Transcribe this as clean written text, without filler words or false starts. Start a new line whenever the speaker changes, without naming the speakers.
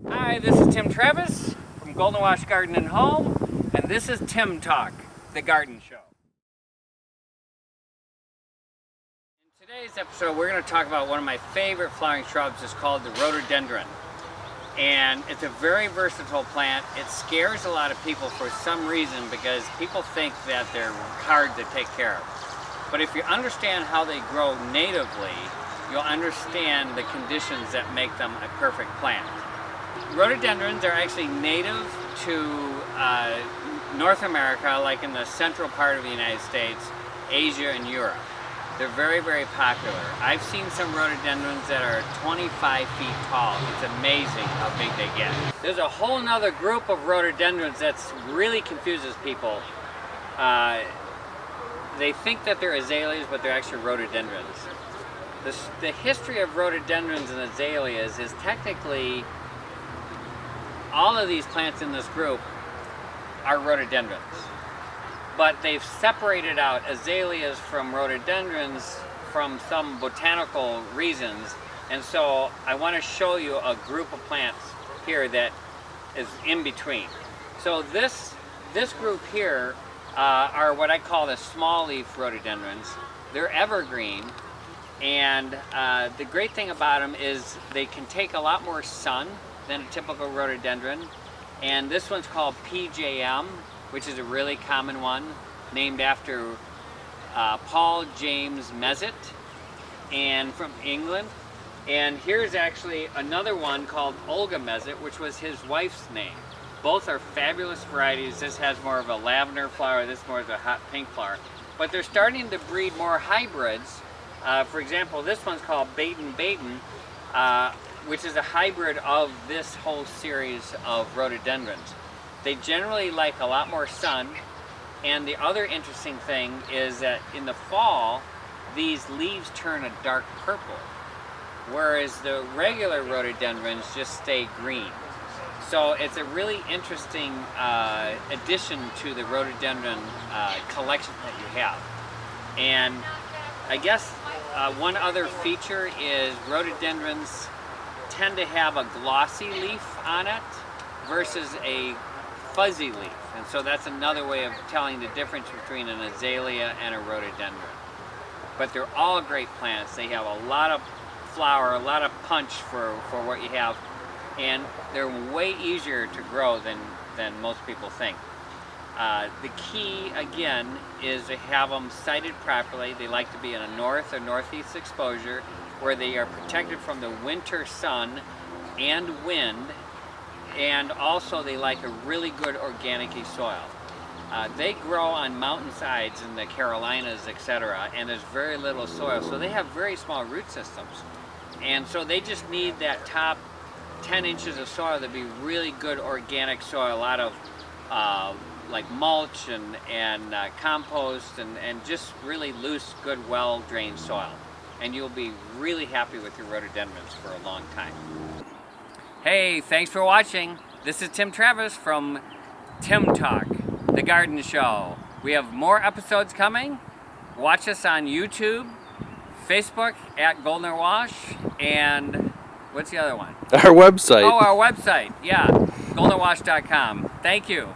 Hi, this is Tim Travis from Golden Wash Garden and Home, and this is Tim Talk, the garden show. In today's episode, we're going to talk about one of my favorite flowering shrubs. It's called the rhododendron. And it's a very versatile plant. It scares a lot of people for some reason because people think that they're hard to take care of. But if you understand how they grow natively, you'll understand the conditions that make them a perfect plant. Rhododendrons are actually native to North America, like in the central part of the United States, Asia, and Europe. They're very, very popular. I've seen some rhododendrons that are 25 feet tall. It's amazing how big they get. There's a whole nother group of rhododendrons that really confuses people. They think that they're azaleas, but they're actually rhododendrons. The history of rhododendrons and azaleas is technically all of these plants in this group are rhododendrons. But they've separated out azaleas from rhododendrons from some botanical reasons. And so I want to show you a group of plants here that is in between. So this group here are what I call the small leaf rhododendrons. They're evergreen. And the great thing about them is they can take a lot more sun than a typical rhododendron. And this one's called PJM, which is a really common one, named after Paul James Mezet, and from England. And here's actually another one called Olga Mezet, which was his wife's name. Both are fabulous varieties. This has more of a lavender flower, this more of a hot pink flower. But they're starting to breed more hybrids. For example, this one's called Baden Baden, which is a hybrid of this whole series of rhododendrons. They generally like a lot more sun, and the other interesting thing is that in the fall, these leaves turn a dark purple, whereas the regular rhododendrons just stay green. So it's a really interesting addition to the rhododendron collection that you have. And I guess one other feature is rhododendrons tend to have a glossy leaf on it versus a fuzzy leaf. And so that's another way of telling the difference between an azalea and a rhododendron. But they're all great plants. They have a lot of flower, a lot of punch for what you have. And they're way easier to grow than most people think. The key, again, is to have them sited properly. They like to be in a north or northeast exposure where they are protected from the winter sun and wind, and also they like a really good organic-y soil. They grow on mountainsides in the Carolinas, etc., and there's very little soil, so they have very small root systems. And so they just need that top 10 inches of soil to be really good organic soil, a lot of like mulch and compost and just really loose, good, well-drained soil. And you'll be really happy with your rhododendrons for a long time. Hey, thanks for watching. This is Tim Travis from Tim Talk, the garden show. We have more episodes coming. Watch us on YouTube, Facebook at Golden Wash, and what's the other one?
Our website.
Oh, our website, yeah, goldenwash.com. Thank you.